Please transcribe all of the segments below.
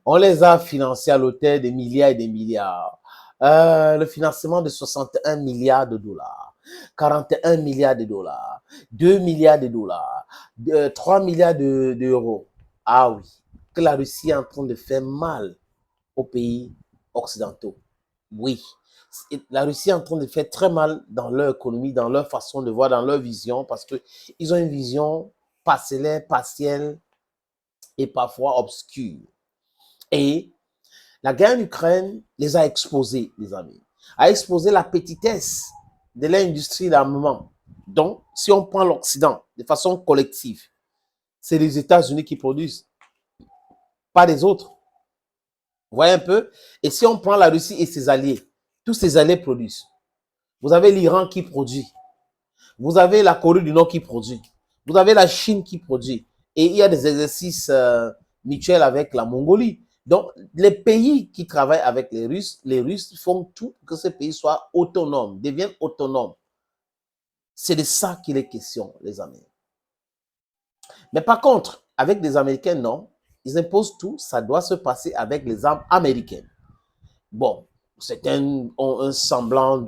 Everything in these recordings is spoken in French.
On les a financés à l'hauteur des milliards et des milliards. Le financement de 61 milliards de dollars, 41 milliards de dollars, 2 milliards de dollars, 3 milliards d'euros. Ah oui, que la Russie est en train de faire mal aux pays occidentaux. Oui, la Russie est en train de faire très mal dans leur économie, dans leur façon de voir, dans leur vision, parce qu'ils ont une vision parcellaire, partielle et parfois obscure. Et la guerre en Ukraine les a exposés, les amis, a exposé la petitesse de l'industrie d'armement. Donc, si on prend l'Occident de façon collective, c'est les États-Unis qui produisent, pas les autres. Vous voyez un peu? Et si on prend la Russie et ses alliés, tous ses alliés produisent. Vous avez l'Iran qui produit. Vous avez la Corée du Nord qui produit. Vous avez la Chine qui produit. Et il y a des exercices mutuels avec la Mongolie. Donc, les pays qui travaillent avec les Russes font tout pour que ces pays soient autonomes, deviennent autonomes. C'est de ça qu'il est question, les amis. Mais par contre, avec les Américains, non. Ils imposent tout. Ça doit se passer avec les armes américaines. Bon, certains ont un semblant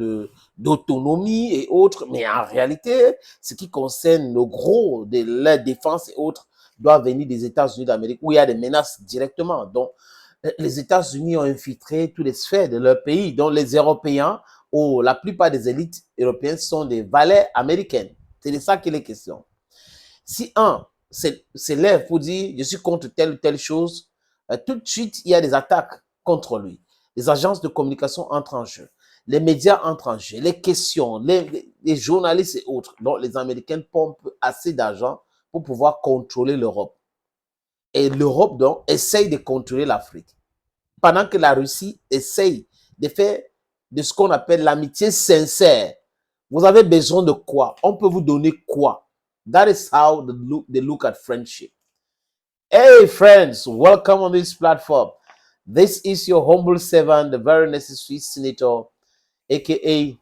d'autonomie et autres, mais en réalité, ce qui concerne le gros de la défense et autres doit venir des États-Unis d'Amérique, où il y a des menaces directement. Donc, les États-Unis ont infiltré toutes les sphères de leur pays, dont les Européens, ou la plupart des élites européennes sont des valets américaines. C'est de ça qu'il est question. Si un s'élève pour dire je suis contre telle ou telle chose, tout de suite, il y a des attaques contre lui. Les agences de communication entrent en jeu, les médias entrent en jeu, les questions, les journalistes et autres. Donc, les Américains pompent assez d'argent pour pouvoir contrôler l'Europe. Et l'Europe, donc, essaye de contrôler l'Afrique. Pendant que la Russie essaye de faire de ce qu'on appelle l'amitié sincère. Vous avez besoin de quoi? On peut vous donner quoi? That is how they look at friendship. Hey friends, welcome on this platform. This is your humble servant, the very necessary senator, aka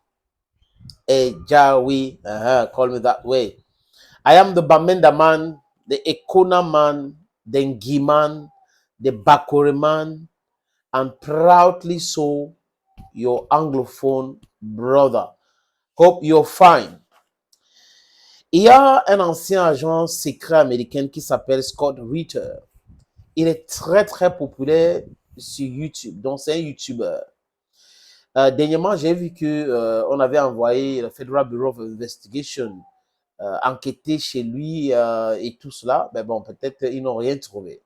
Jawi. Call me that way. I am the Bamenda man, the Ekona man, the Ngi man, the Bakore man, and proudly so your Anglophone brother. Hope you're fine. Il y a un ancien agent secret américain qui s'appelle Scott Ritter. Il est très, très populaire sur YouTube. Donc, c'est un YouTuber. Dernièrement, j'ai vu qu'on avait envoyé le Federal Bureau of Investigation enquêter chez lui et tout cela. Mais bon, peut-être ils n'ont rien trouvé.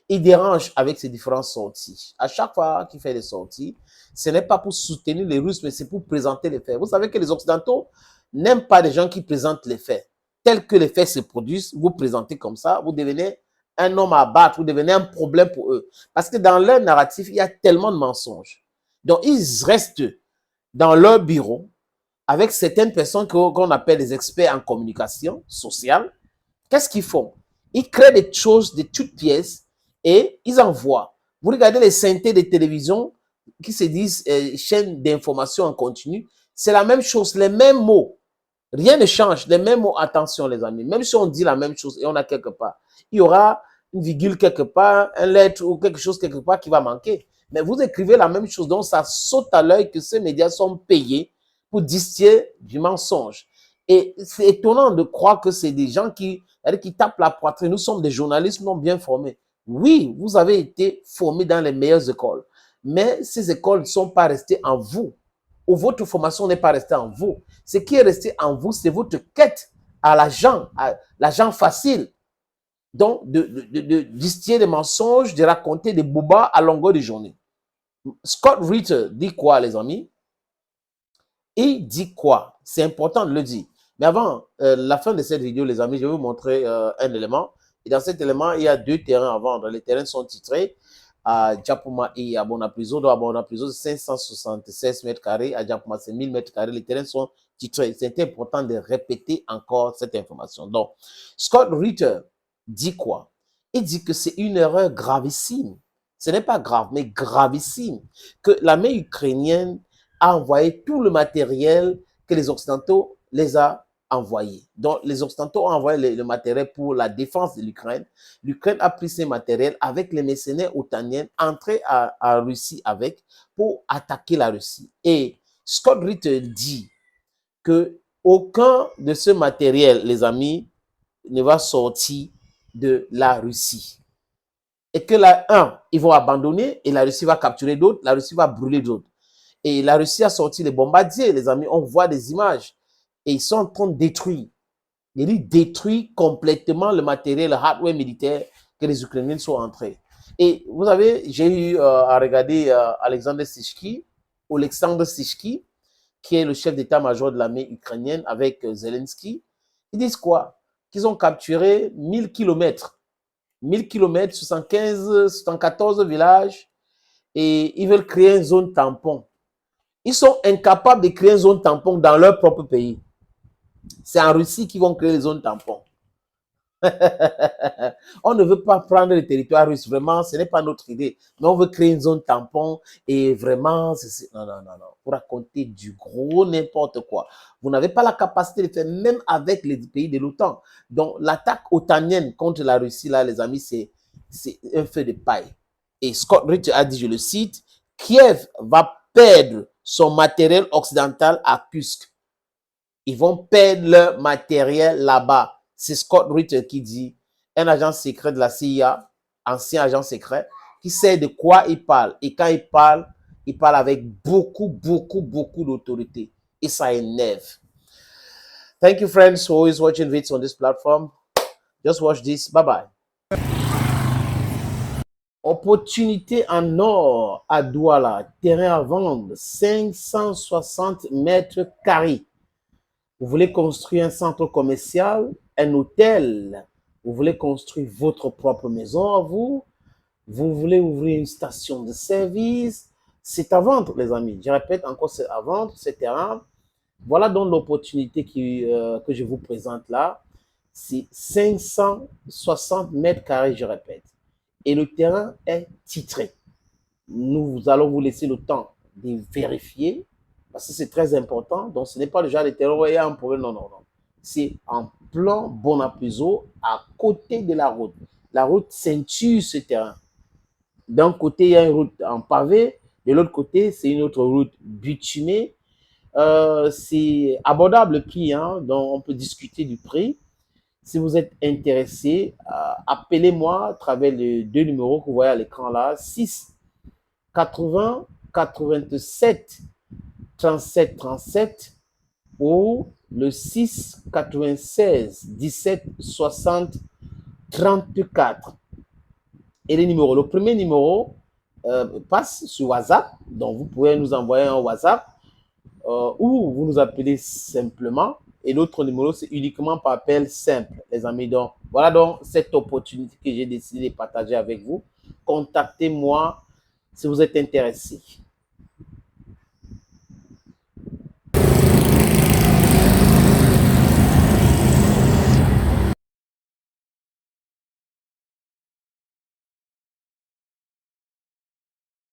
Il dérange avec ses différentes sorties. À chaque fois qu'il fait des sorties, ce n'est pas pour soutenir les Russes, mais c'est pour présenter les faits. Vous savez que les Occidentaux n'aiment pas les gens qui présentent les faits. Tels que les faits se produisent, vous présentez comme ça, vous devenez un homme à battre, vous devenez un problème pour eux. Parce que dans leur narratif, il y a tellement de mensonges. Donc, ils restent dans leur bureau avec certaines personnes qu'on appelle des experts en communication sociale. Qu'est-ce qu'ils font? Ils créent des choses de toutes pièces et ils envoient. Vous regardez les synthés de télévision qui se disent chaînes d'information en continu, c'est la même chose, les mêmes mots. Rien ne change, les mêmes mots. Attention les amis, même si on dit la même chose et on a quelque part, il y aura une virgule quelque part, un lettre ou quelque chose quelque part qui va manquer. Mais vous écrivez la même chose, donc ça saute à l'œil que ces médias sont payés pour distiller du mensonge. Et c'est étonnant de croire que c'est des gens qui tapent la poitrine. Nous sommes des journalistes non bien formés. Oui, vous avez été formés dans les meilleures écoles, mais ces écoles ne sont pas restées en vous, ou votre formation n'est pas restée en vous. Ce qui est resté en vous, c'est votre quête à l'argent facile. Donc, de distiller des mensonges, de raconter des boubas à longueur de journée. Scott Ritter dit quoi, les amis? Il dit quoi? C'est important de le dire. Mais avant la fin de cette vidéo, les amis, je vais vous montrer un élément. Et dans cet élément, il y a deux terrains à vendre. Les terrains sont titrés à Djapuma et à Bonapriso. Donc, à Bonapriso, 576 mètres carrés. À Djapuma, c'est 1000 mètres carrés. Les terrains sont titrés. C'est important de répéter encore cette information. Donc, Scott Ritter dit quoi? Il dit que c'est une erreur gravissime. Ce n'est pas grave, mais gravissime. Que l'armée ukrainienne a envoyé tout le matériel que les Occidentaux les a envoyé. Donc, les Occidentaux ont envoyé le matériel pour la défense de l'Ukraine. L'Ukraine a pris ces matériels avec les mercenaires otaniens, entrés en Russie avec, pour attaquer la Russie. Et Scott Ritter dit que aucun de ce matériel, les amis, ne va sortir de la Russie. Et que là, ils vont abandonner et la Russie va capturer d'autres, la Russie va brûler d'autres. Et la Russie a sorti les bombardiers, les amis, on voit des images. Et ils sont en train de détruire. Ils détruisent complètement le matériel, le hardware militaire que les Ukrainiens sont entrés. Et vous savez, j'ai eu à regarder Alexander Sishki, qui est le chef d'état-major de l'armée ukrainienne avec Zelensky. Ils disent quoi? Qu'ils ont capturé 1000 kilomètres. 1000 kilomètres, 74 villages, et ils veulent créer une zone tampon. Ils sont incapables de créer une zone tampon dans leur propre pays. C'est en Russie qu'ils vont créer les zones tampons. On ne veut pas prendre le territoire russe, vraiment, ce n'est pas notre idée. Mais on veut créer une zone tampon et vraiment, non, non, non, non. Vous racontez du gros n'importe quoi. Vous n'avez pas la capacité de faire, même avec les pays de l'OTAN. Donc, l'attaque otanienne contre la Russie, là, les amis, c'est un feu de paille. Et Scott Ritter a dit, je le cite, Kiev va perdre son matériel occidental à Kursk. Ils vont perdre leur matériel là-bas. C'est Scott Ritter qui dit, un agent secret de la CIA, ancien agent secret, qui sait de quoi il parle. Et quand il parle avec beaucoup, beaucoup, beaucoup d'autorité. Et ça énerve. Thank you, friends, for always watching videos on this platform. Just watch this. Bye-bye. Opportunité en or à Douala. Terrain à vendre. 560 mètres carrés. Vous voulez construire un centre commercial, un hôtel, vous voulez construire votre propre maison à vous, vous voulez ouvrir une station de service, c'est à vendre, les amis. Je répète encore, c'est à vendre, ce terrain. Voilà donc l'opportunité que je vous présente là. C'est 560 mètres carrés, je répète. Et le terrain est titré. Nous allons vous laisser le temps de vérifier, parce que c'est très important. Donc, ce n'est pas le genre de terrain où il y a un problème. Non, non, non. C'est en plan Bonapuzo, à côté de la route. La route ceinture ce terrain. D'un côté, il y a une route en pavé. De l'autre côté, c'est une autre route bitumée. C'est abordable le prix, hein, donc on peut discuter du prix. Si vous êtes intéressé, appelez-moi à travers les deux numéros que vous voyez à l'écran là, 6 80 87 37 37 ou le 6 96 17 60 34. Et les numéros, le premier numéro passe sur WhatsApp, donc vous pouvez nous envoyer un WhatsApp ou vous nous appelez simplement. Et l'autre numéro, c'est uniquement par appel simple, les amis. Donc, voilà donc cette opportunité que j'ai décidé de partager avec vous. Contactez-moi si vous êtes intéressé.